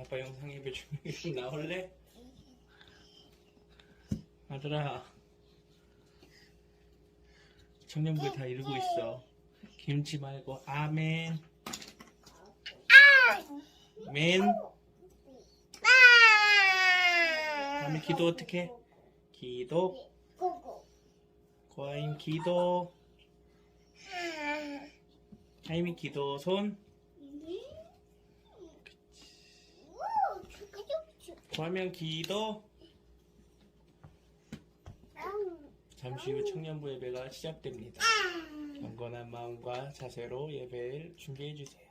아빠 영상 예배 중에 좀 나올래? 아들아, 청년부에 다 이루고 있어. 기름치 말고 아멘. 맨. 다음에 기도 어떻게? 기도. 고아임 기도. 하임이 기도 손. 고하면 기도. 잠시 후 청년부 예배가 시작됩니다. 경건한 마음과 자세로 예배를 준비해 주세요.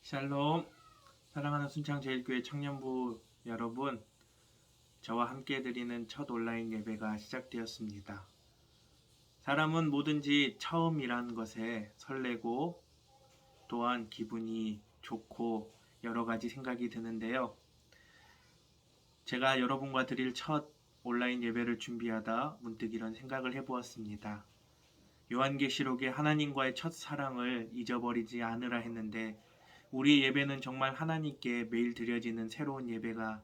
샬롬. 사랑하는 순창제일교회 청년부 여러분, 저와 함께 드리는 첫 온라인 예배가 시작되었습니다. 사람은 뭐든지 처음이란 것에 설레고 또한 기분이 좋고 여러 가지 생각이 드는데요. 제가 여러분과 드릴 첫 온라인 예배를 준비하다 문득 이런 생각을 해보았습니다. 요한계시록의 하나님과의 첫 사랑을 잊어버리지 않으라 했는데 우리 예배는 정말 하나님께 매일 드려지는 새로운 예배가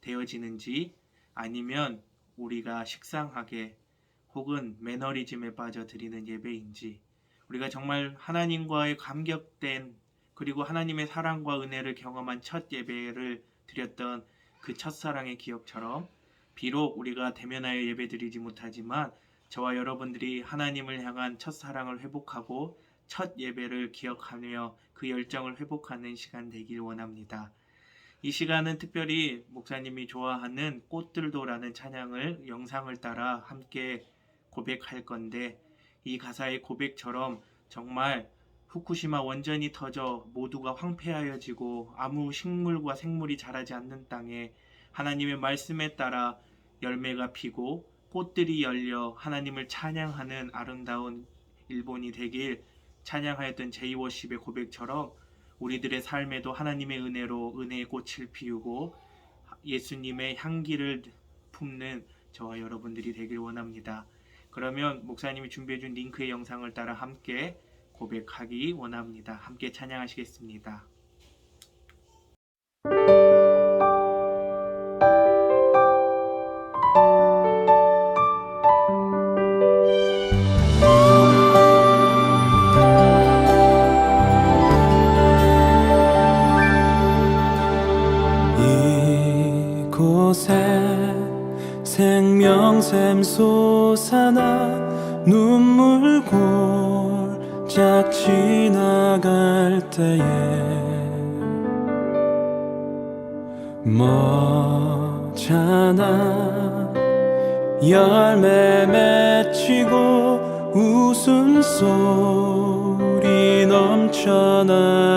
되어지는지 아니면 우리가 식상하게 혹은 매너리즘에 빠져 드리는 예배인지 우리가 정말 하나님과의 감격된 그리고 하나님의 사랑과 은혜를 경험한 첫 예배를 드렸던 그 첫사랑의 기억처럼 비록 우리가 대면하여 예배드리지 못하지만 저와 여러분들이 하나님을 향한 첫사랑을 회복하고 첫 예배를 기억하며 그 열정을 회복하는 시간 되길 원합니다. 이 시간은 특별히 목사님이 좋아하는 꽃들도라는 찬양을 영상을 따라 함께 고백할 건데 이 가사의 고백처럼 정말 후쿠시마 원전이 터져 모두가 황폐하여지고 아무 식물과 생물이 자라지 않는 땅에 하나님의 말씀에 따라 열매가 피고 꽃들이 열려 하나님을 찬양하는 아름다운 일본이 되길 찬양하였던 제이워십의 고백처럼 우리들의 삶에도 하나님의 은혜로 은혜의 꽃을 피우고 예수님의 향기를 품는 저와 여러분들이 되길 원합니다. 그러면 목사님이 준비해준 링크의 영상을 따라 함께 고백하기 원합니다. 함께 찬양하시겠습니다. 이곳에 생명샘 솟아나 눈물 골짝 지나갈 때에 머잖아 열매 맺히고 웃음소리 넘쳐나리라.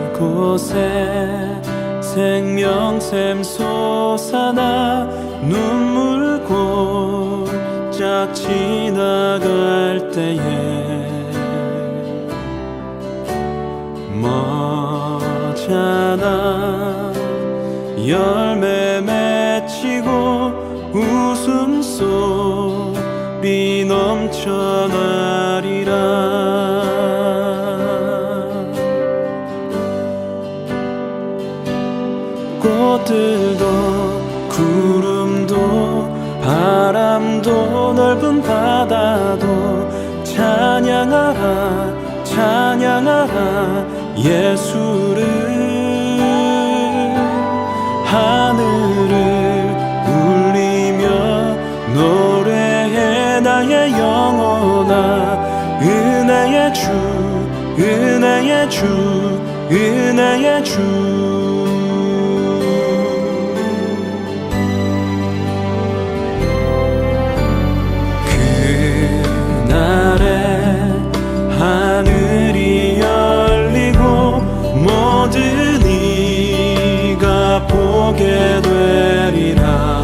이곳에 생명샘 솟아나 눈물 골짝 지나갈 때에 머잖아 열매 맺히고 웃음소리 넘쳐나리라. 꽃들도 구름도 바람도 넓은 바다도 찬양하라 찬양하라 예수를. 하늘을 울리며 노래해 나의 영혼아 은혜의 주 은혜의 주 은혜의 주. 하늘이 열리고 모든 이가 보게 되리라.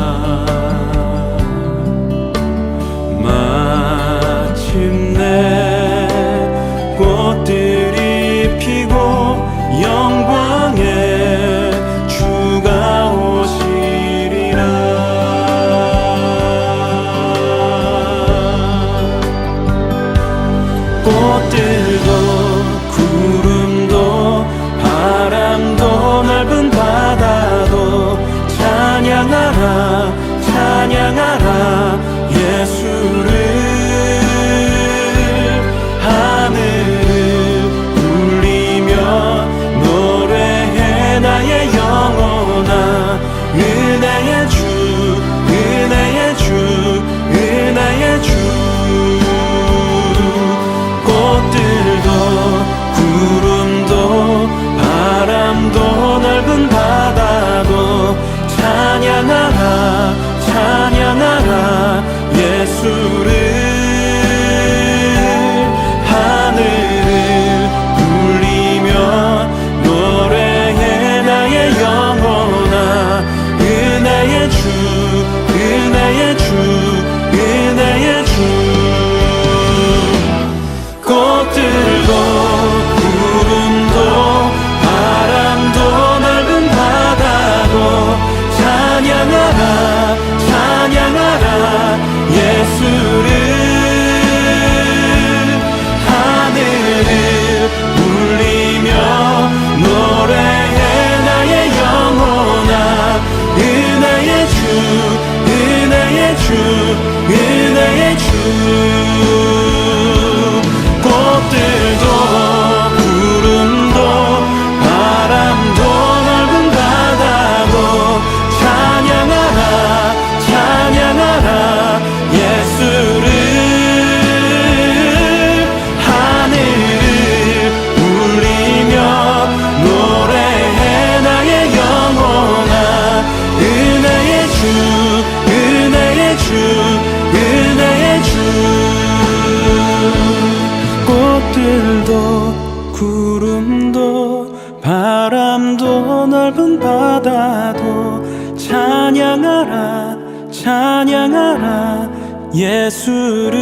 저 넓은 바다도 찬양하라 찬양하라 예수를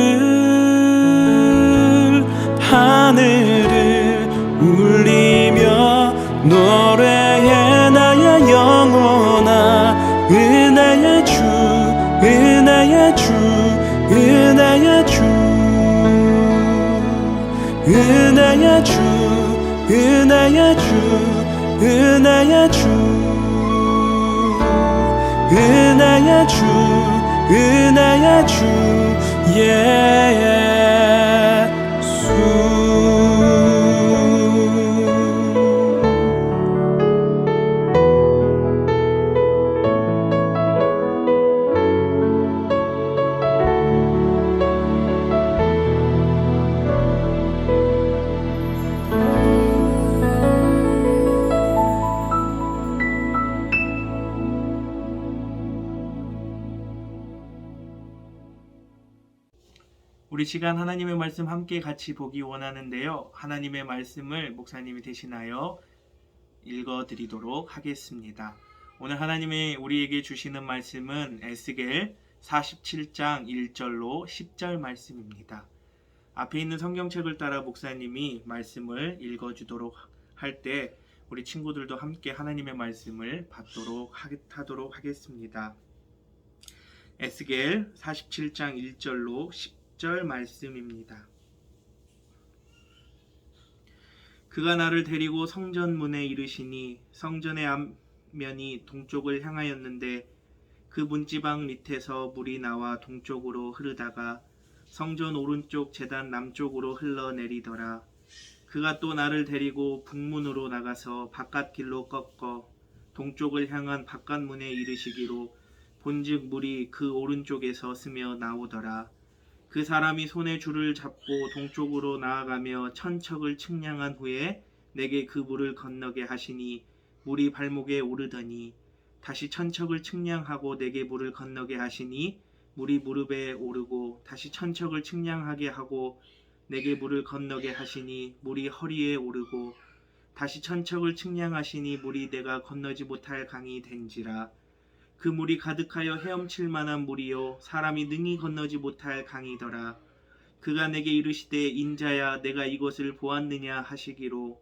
하늘을 울리며 노래해 나의 영혼아 은혜의 주 은혜의 주 은혜의 주 은혜의 주 은혜의 주 은혜의 주 은혜의 주 은혜의 주 예수 우리 시간 하나님의 말씀 함께 같이 보기 원하는데요. 하나님의 말씀을 목사님이 대신하여 읽어드리도록 하겠습니다. 오늘 하나님이 우리에게 주시는 말씀은 에스겔 47장 1절로 10절 말씀입니다. 앞에 있는 성경책을 따라 목사님이 말씀을 읽어주도록 할 때 우리 친구들도 함께 하나님의 말씀을 받도록 하도록 하겠습니다. 에스겔 47장 1절로 10절 말씀입니다. 그가 나를 데리고 성전 문에 이르시니 성전의 앞면이 동쪽을 향하였는데 그 문지방 밑에서 물이 나와 동쪽으로 흐르다가 성전 오른쪽 제단 남쪽으로 흘러내리더라. 그가 또 나를 데리고 북문으로 나가서 바깥길로 꺾어 동쪽을 향한 바깥문에 이르시기로 본즉 물이 그 오른쪽에서 스며 나오더라. 그 사람이 손에 줄을 잡고 동쪽으로 나아가며 천척을 측량한 후에 내게 그 물을 건너게 하시니 물이 발목에 오르더니 다시 천척을 측량하고 내게 물을 건너게 하시니 물이 무릎에 오르고 다시 천척을 측량하게 하고 내게 물을 건너게 하시니 물이 허리에 오르고 다시 천척을 측량하시니 물이 내가 건너지 못할 강이 된지라. 그 물이 가득하여 헤엄칠 만한 물이요 사람이 능히 건너지 못할 강이더라. 그가 내게 이르시되 인자야 내가 이것을 보았느냐 하시기로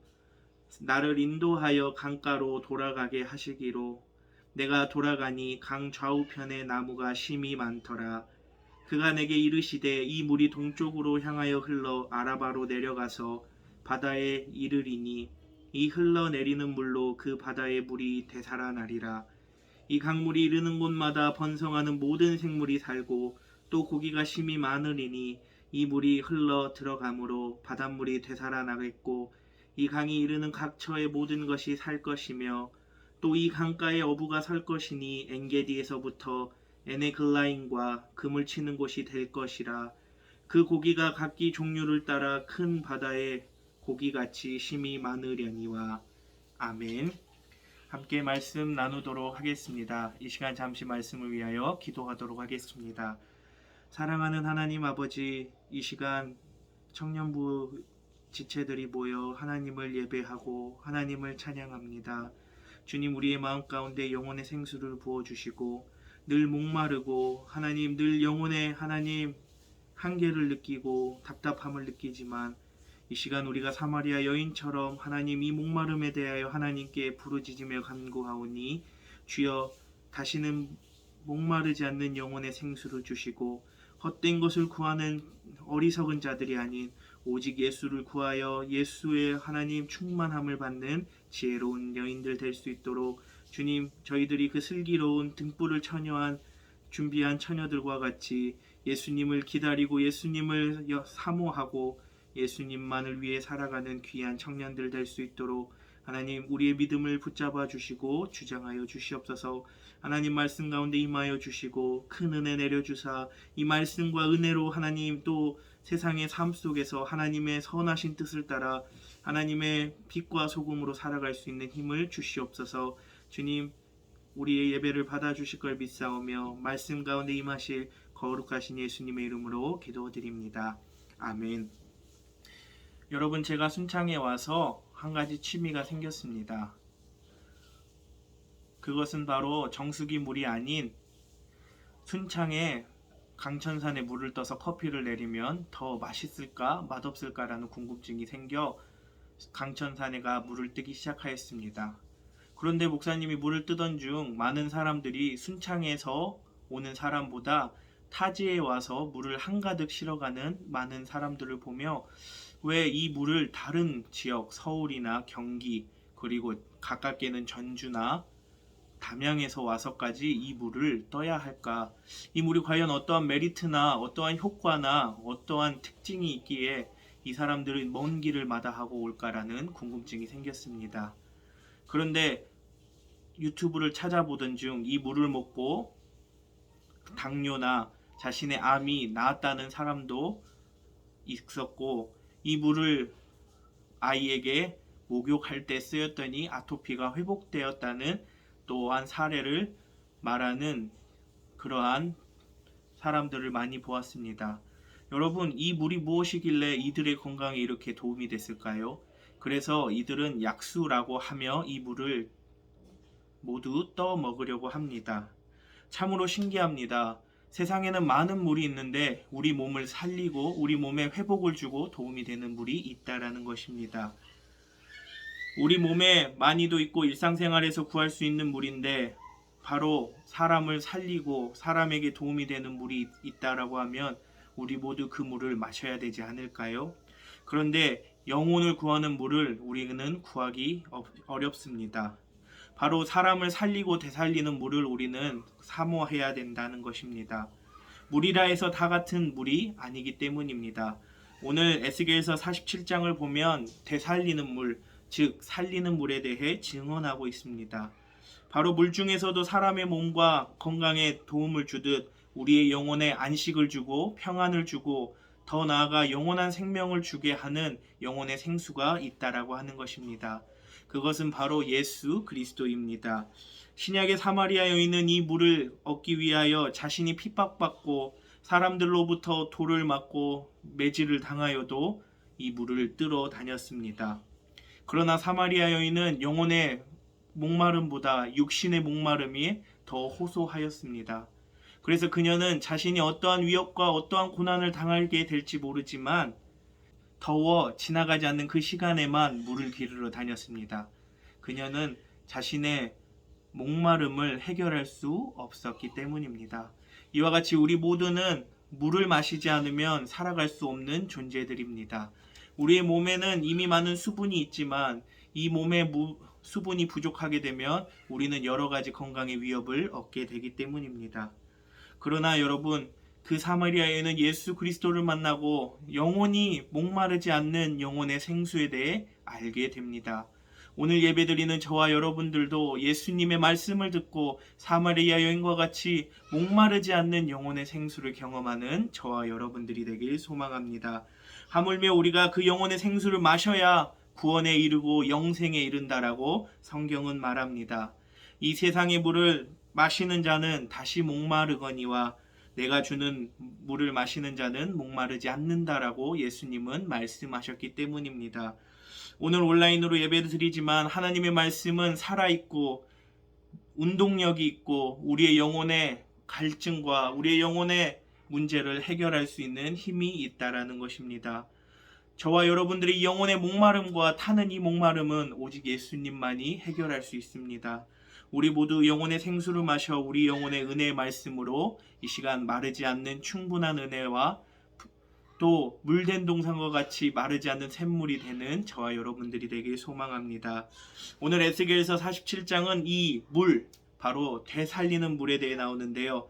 나를 인도하여 강가로 돌아가게 하시기로 내가 돌아가니 강 좌우편에 나무가 심이 많더라. 그가 내게 이르시되 이 물이 동쪽으로 향하여 흘러 아라바로 내려가서 바다에 이르리니 이 흘러내리는 물로 그 바다의 물이 되살아나리라. 이 강물이 이르는 곳마다 번성하는 모든 생물이 살고 또 고기가 심이 많으리니 이 물이 흘러 들어가므로 바닷물이 되살아나겠고 이 강이 이르는 각처의 모든 것이 살 것이며 또 이 강가에 어부가 설 것이니 엔게디에서부터 에네글라임과 금을 치는 곳이 될 것이라. 그 고기가 각기 종류를 따라 큰 바다에 고기같이 심이 많으려니와. 아멘. 함께 말씀 나누도록 하겠습니다. 이 시간 잠시 말씀을 위하여 기도하도록 하겠습니다. 사랑하는 하나님 아버지, 이 시간 청년부 지체들이 모여 하나님을 예배하고 하나님을 찬양합니다. 주님, 우리의 마음 가운데 영혼의 생수를 부어주시고 늘 목마르고 하나님 늘 영혼의 하나님 한계를 느끼고 답답함을 느끼지만 이 시간 우리가 사마리아 여인처럼 하나님 이 목마름에 대하여 하나님께 부르짖으며 간구하오니 주여 다시는 목마르지 않는 영혼의 생수를 주시고 헛된 것을 구하는 어리석은 자들이 아닌 오직 예수를 구하여 예수의 하나님 충만함을 받는 지혜로운 여인들 될 수 있도록 주님, 저희들이 그 슬기로운 등불을 준비한 처녀들과 같이 예수님을 기다리고 예수님을 사모하고 예수님만을 위해 살아가는 귀한 청년들 될 수 있도록 하나님 우리의 믿음을 붙잡아 주시고 주장하여 주시옵소서. 하나님 말씀 가운데 임하여 주시고 큰 은혜 내려주사 이 말씀과 은혜로 하나님 또 세상의 삶 속에서 하나님의 선하신 뜻을 따라 하나님의 빛과 소금으로 살아갈 수 있는 힘을 주시옵소서. 주님, 우리의 예배를 받아주실 걸 믿사오며 말씀 가운데 임하실 거룩하신 예수님의 이름으로 기도드립니다. 아멘. 여러분, 제가 순창에 와서 한 가지 취미가 생겼습니다. 그것은 바로 정수기 물이 아닌 순창에 강천산에 물을 떠서 커피를 내리면 더 맛있을까 맛없을까라는 궁금증이 생겨 강천산에가 물을 뜨기 시작하였습니다. 그런데 목사님이 물을 뜨던 중 많은 사람들이 순창에서 오는 사람보다 타지에 와서 물을 한가득 실어가는 많은 사람들을 보며 왜 이 물을 다른 지역 서울이나 경기 그리고 가깝게는 전주나 담양에서 와서까지 이 물을 떠야 할까? 이 물이 과연 어떠한 메리트나 어떠한 효과나 어떠한 특징이 있기에 이 사람들은 먼 길을 마다하고 올까라는 궁금증이 생겼습니다. 그런데 유튜브를 찾아보던 중 이 물을 먹고 당뇨나 자신의 암이 나았다는 사람도 있었고, 이 물을 아이에게 목욕할 때 쓰였더니 아토피가 회복되었다는 또한 사례를 말하는 그러한 사람들을 많이 보았습니다. 여러분, 이 물이 무엇이길래 이들의 건강에 이렇게 도움이 됐을까요? 그래서 이들은 약수라고 하며 이 물을 모두 떠 먹으려고 합니다. 참으로 신기합니다. 세상에는 많은 물이 있는데 우리 몸을 살리고 우리 몸에 회복을 주고 도움이 되는 물이 있다라는 것입니다. 우리 몸에 많이도 있고 일상생활에서 구할 수 있는 물인데 바로 사람을 살리고 사람에게 도움이 되는 물이 있다라고 하면 우리 모두 그 물을 마셔야 되지 않을까요? 그런데 영혼을 구하는 물을 우리는 구하기 어렵습니다. 바로 사람을 살리고 되살리는 물을 우리는 사모해야 된다는 것입니다. 물이라 해서 다 같은 물이 아니기 때문입니다. 오늘 에스겔서 47장을 보면 되살리는 물, 즉 살리는 물에 대해 증언하고 있습니다. 바로 물 중에서도 사람의 몸과 건강에 도움을 주듯 우리의 영혼에 안식을 주고 평안을 주고 더 나아가 영원한 생명을 주게 하는 영혼의 생수가 있다라고 하는 것입니다. 그것은 바로 예수 그리스도입니다. 신약의 사마리아 여인은 이 물을 얻기 위하여 자신이 핍박받고 사람들로부터 돌을 맞고 매질을 당하여도 이 물을 뜨러 다녔습니다. 그러나 사마리아 여인은 영혼의 목마름보다 육신의 목마름이 더 호소하였습니다. 그래서 그녀는 자신이 어떠한 위협과 어떠한 고난을 당하게 될지 모르지만 더워 지나가지 않는 그 시간에만 물을 기르러 다녔습니다. 그녀는 자신의 목마름을 해결할 수 없었기 때문입니다. 이와 같이 우리 모두는 물을 마시지 않으면 살아갈 수 없는 존재들입니다. 우리의 몸에는 이미 많은 수분이 있지만 이 몸에 수분이 부족하게 되면 우리는 여러 가지 건강의 위협을 얻게 되기 때문입니다. 그러나 여러분, 그 사마리아에는 예수 그리스도를 만나고 영원히 목마르지 않는 영혼의 생수에 대해 알게 됩니다. 오늘 예배드리는 저와 여러분들도 예수님의 말씀을 듣고 사마리아 여인과 같이 목마르지 않는 영혼의 생수를 경험하는 저와 여러분들이 되길 소망합니다. 하물며 우리가 그 영혼의 생수를 마셔야 구원에 이르고 영생에 이른다라고 성경은 말합니다. 이 세상의 물을 마시는 자는 다시 목마르거니와 내가 주는 물을 마시는 자는 목마르지 않는다라고 예수님은 말씀하셨기 때문입니다. 오늘 온라인으로 예배를 드리지만 하나님의 말씀은 살아있고 운동력이 있고 우리의 영혼의 갈증과 우리의 영혼의 문제를 해결할 수 있는 힘이 있다라는 것입니다. 저와 여러분들의 영혼의 목마름과 타는 이 목마름은 오직 예수님만이 해결할 수 있습니다. 우리 모두 영혼의 생수를 마셔 우리 영혼의 은혜의 말씀으로 이 시간 마르지 않는 충분한 은혜와 또 물된 동산과 같이 마르지 않는 샘물이 되는 저와 여러분들이 되길 소망합니다. 오늘 에스겔서 47장은 이 물, 바로 되살리는 물에 대해 나오는데요.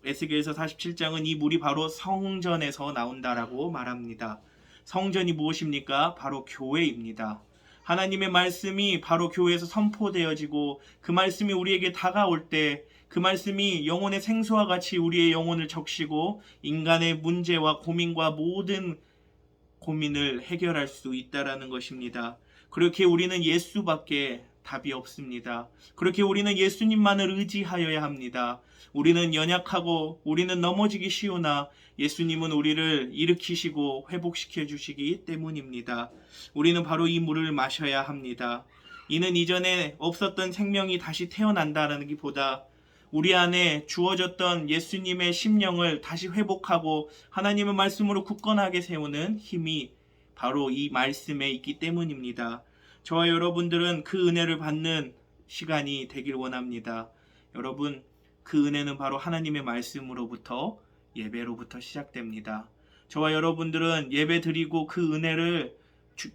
에스겔서 47장은 이 물이 바로 성전에서 나온다라고 말합니다. 성전이 무엇입니까? 바로 교회입니다. 하나님의 말씀이 바로 교회에서 선포되어지고 그 말씀이 우리에게 다가올 때 그 말씀이 영혼의 생수와 같이 우리의 영혼을 적시고 인간의 문제와 고민과 모든 고민을 해결할 수 있다라는 것입니다. 그렇게 우리는 예수밖에 답이 없습니다. 그렇게 우리는 예수님만을 의지하여야 합니다. 우리는 연약하고 우리는 넘어지기 쉬우나 예수님은 우리를 일으키시고 회복시켜 주시기 때문입니다. 우리는 바로 이 물을 마셔야 합니다. 이는 이전에 없었던 생명이 다시 태어난다라는 것보다 우리 안에 주어졌던 예수님의 심령을 다시 회복하고 하나님의 말씀으로 굳건하게 세우는 힘이 바로 이 말씀에 있기 때문입니다. 저와 여러분들은 그 은혜를 받는 시간이 되길 원합니다. 여러분, 그 은혜는 바로 하나님의 말씀으로부터 예배로부터 시작됩니다. 저와 여러분들은 예배 드리고 그 은혜를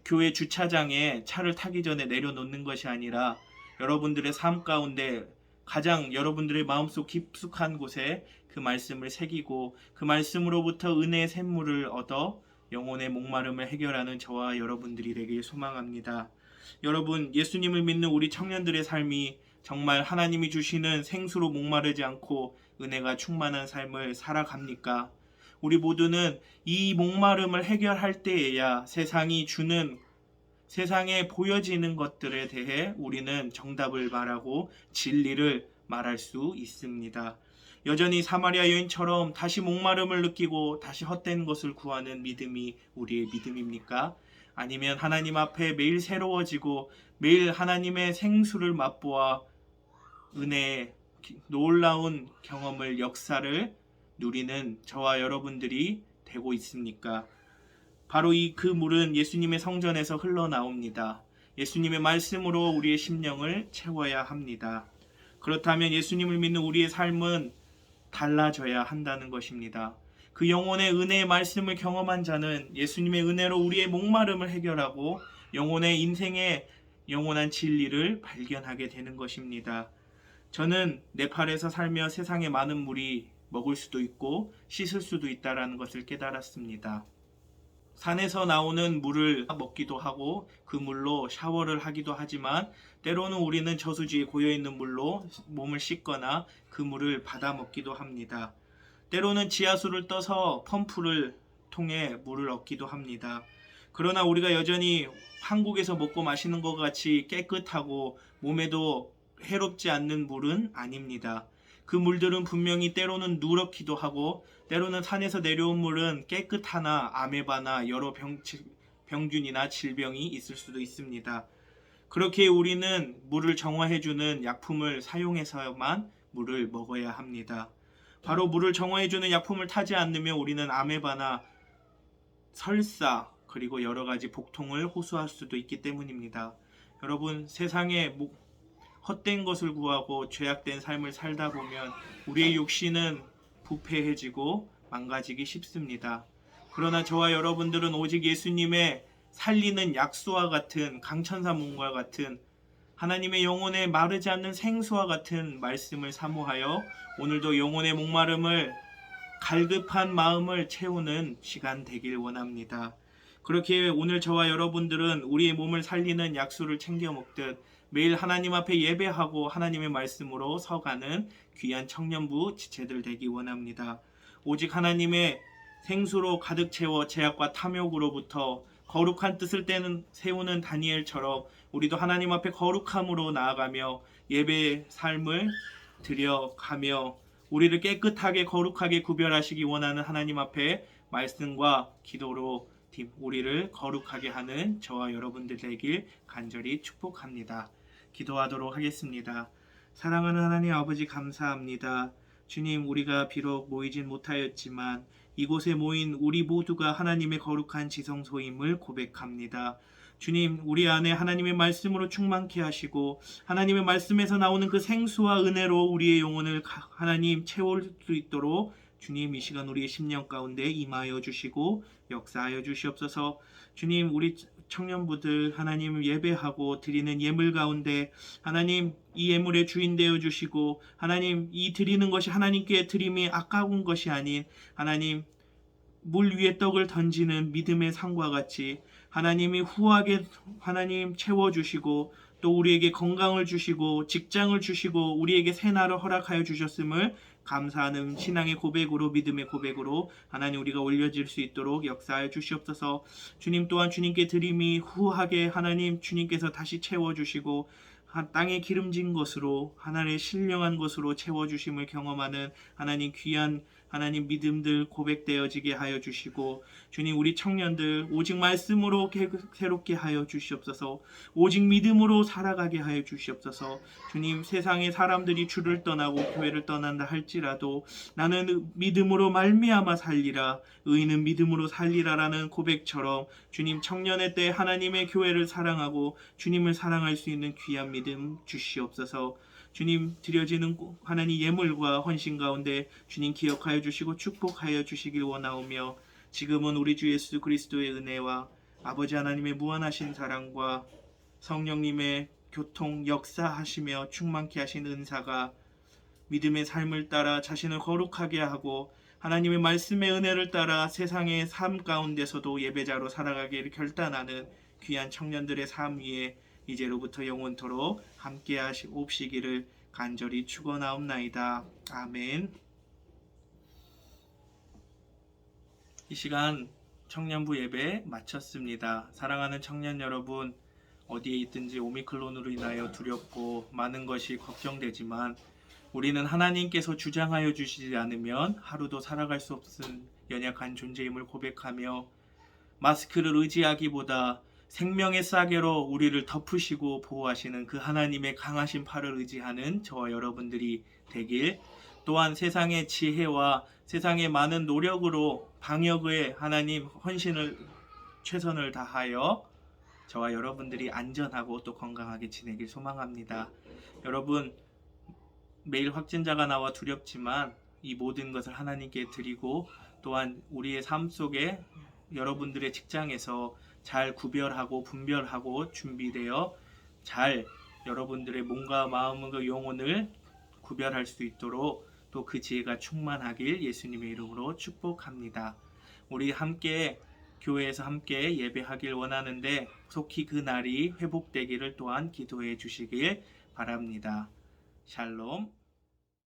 교회 주차장에 차를 타기 전에 내려놓는 것이 아니라 여러분들의 삶 가운데 가장 여러분들의 마음속 깊숙한 곳에 그 말씀을 새기고 그 말씀으로부터 은혜의 샘물을 얻어 영혼의 목마름을 해결하는 저와 여러분들이 되길 소망합니다. 여러분, 예수님을 믿는 우리 청년들의 삶이 정말 하나님이 주시는 생수로 목마르지 않고 은혜가 충만한 삶을 살아갑니까? 우리 모두는 이 목마름을 해결할 때에야 세상에 보여지는 것들에 대해 우리는 정답을 말하고 진리를 말할 수 있습니다. 여전히 사마리아 여인처럼 다시 목마름을 느끼고 다시 헛된 것을 구하는 믿음이 우리의 믿음입니까? 아니면 하나님 앞에 매일 새로워지고 매일 하나님의 생수를 맛보아 은혜의 놀라운 경험을 역사를 누리는 저와 여러분들이 되고 있습니까? 바로 그 물은 예수님의 성전에서 흘러나옵니다. 예수님의 말씀으로 우리의 심령을 채워야 합니다. 그렇다면 예수님을 믿는 우리의 삶은 달라져야 한다는 것입니다. 그 영혼의 은혜의 말씀을 경험한 자는 예수님의 은혜로 우리의 목마름을 해결하고 영혼의 인생의 영원한 진리를 발견하게 되는 것입니다. 저는 네팔에서 살며 세상에 많은 물이 먹을 수도 있고 씻을 수도 있다는 것을 깨달았습니다. 산에서 나오는 물을 먹기도 하고 그 물로 샤워를 하기도 하지만 때로는 우리는 저수지에 고여있는 물로 몸을 씻거나 그 물을 받아 먹기도 합니다. 때로는 지하수를 떠서 펌프를 통해 물을 얻기도 합니다. 그러나 우리가 여전히 한국에서 먹고 마시는 것 같이 깨끗하고 몸에도 해롭지 않는 물은 아닙니다. 그 물들은 분명히 때로는 누렇기도 하고 때로는 산에서 내려온 물은 깨끗하나 아메바나 여러 병균이나 질병이 있을 수도 있습니다. 그렇게 우리는 물을 정화해주는 약품을 사용해서만 물을 먹어야 합니다. 바로 물을 정화해주는 약품을 타지 않으면 우리는 아메바나 설사 그리고 여러 가지 복통을 호소할 수도 있기 때문입니다. 여러분, 세상에 헛된 것을 구하고 죄악된 삶을 살다 보면 우리의 육신은 부패해지고 망가지기 쉽습니다. 그러나 저와 여러분들은 오직 예수님의 살리는 약수와 같은 강천사 문과 같은 하나님의 영혼의 마르지 않는 생수와 같은 말씀을 사모하여 오늘도 영혼의 목마름을 갈급한 마음을 채우는 시간 되길 원합니다. 그렇게 오늘 저와 여러분들은 우리의 몸을 살리는 약수를 챙겨 먹듯 매일 하나님 앞에 예배하고 하나님의 말씀으로 서가는 귀한 청년부 지체들 되기 원합니다. 오직 하나님의 생수로 가득 채워 죄악과 탐욕으로부터 거룩한 뜻을 세우는 다니엘처럼 우리도 하나님 앞에 거룩함으로 나아가며 예배의 삶을 드려가며 우리를 깨끗하게 거룩하게 구별하시기 원하는 하나님 앞에 말씀과 기도로 우리를 거룩하게 하는 저와 여러분들 되길 간절히 축복합니다. 기도하도록 하겠습니다. 사랑하는 하나님 아버지, 감사합니다. 주님, 우리가 비록 모이진 못하였지만 이곳에 모인 우리 모두가 하나님의 거룩한 지성소임을 고백합니다. 주님, 우리 안에 하나님의 말씀으로 충만케 하시고 하나님의 말씀에서 나오는 그 생수와 은혜로 우리의 영혼을 하나님 채울 수 있도록 주님, 이 시간 우리의 심령 가운데 임하여 주시고 역사하여 주시옵소서. 주님, 우리 청년부들 하나님을 예배하고 드리는 예물 가운데 하나님 이 예물의 주인 되어 주시고 하나님 이 드리는 것이 하나님께 드림이 아까운 것이 아닌 하나님 물 위에 떡을 던지는 믿음의 상과 같이 하나님이 후하게 하나님 채워주시고 또 우리에게 건강을 주시고 직장을 주시고 우리에게 새날을 허락하여 주셨음을 감사하는 신앙의 고백으로 믿음의 고백으로 하나님 우리가 올려질 수 있도록 역사하여 주시옵소서. 주님 또한 주님께 드림이 후하게 하나님 주님께서 다시 채워주시고 땅에 기름진 것으로 하나님의 신령한 것으로 채워주심을 경험하는 하나님 귀한 하나님 믿음들 고백되어지게 하여 주시고 주님 우리 청년들 오직 말씀으로 새롭게 하여 주시옵소서. 오직 믿음으로 살아가게 하여 주시옵소서. 주님 세상의 사람들이 주를 떠나고 교회를 떠난다 할지라도 나는 믿음으로 말미암아 살리라, 의인은 믿음으로 살리라라는 고백처럼 주님 청년의 때 하나님의 교회를 사랑하고 주님을 사랑할 수 있는 귀한 믿음 주시옵소서. 주님 드려지는 하나님 예물과 헌신 가운데 주님 기억하여 주시고 축복하여 주시길 원하오며 지금은 우리 주 예수 그리스도의 은혜와 아버지 하나님의 무한하신 사랑과 성령님의 교통 역사하시며 충만케 하신 은사가 믿음의 삶을 따라 자신을 거룩하게 하고 하나님의 말씀의 은혜를 따라 세상의 삶 가운데서도 예배자로 살아가기를 결단하는 귀한 청년들의 삶 위에 이제로부터 영원토록 함께 하시옵시기를 간절히 축원하옵나이다. 아멘. 이 시간 청년부 예배 마쳤습니다. 사랑하는 청년 여러분, 어디에 있든지 오미크론으로 인하여 두렵고 많은 것이 걱정되지만 우리는 하나님께서 주장하여 주시지 않으면 하루도 살아갈 수 없은 연약한 존재임을 고백하며 마스크를 의지하기보다 생명의 싸개로 우리를 덮으시고 보호하시는 그 하나님의 강하신 팔을 의지하는 저와 여러분들이 되길, 또한 세상의 지혜와 세상의 많은 노력으로 방역에 하나님 헌신을 최선을 다하여 저와 여러분들이 안전하고 또 건강하게 지내길 소망합니다. 여러분, 매일 확진자가 나와 두렵지만 이 모든 것을 하나님께 드리고 또한 우리의 삶 속에 여러분들의 직장에서 잘 구별하고 분별하고 준비되어 잘 여러분들의 몸과 마음과 영혼을 구별할 수 있도록 또 그 지혜가 충만하길 예수님의 이름으로 축복합니다. 우리 함께 교회에서 함께 예배하길 원하는데 속히 그 날이 회복되기를 또한 기도해 주시길 바랍니다. 샬롬.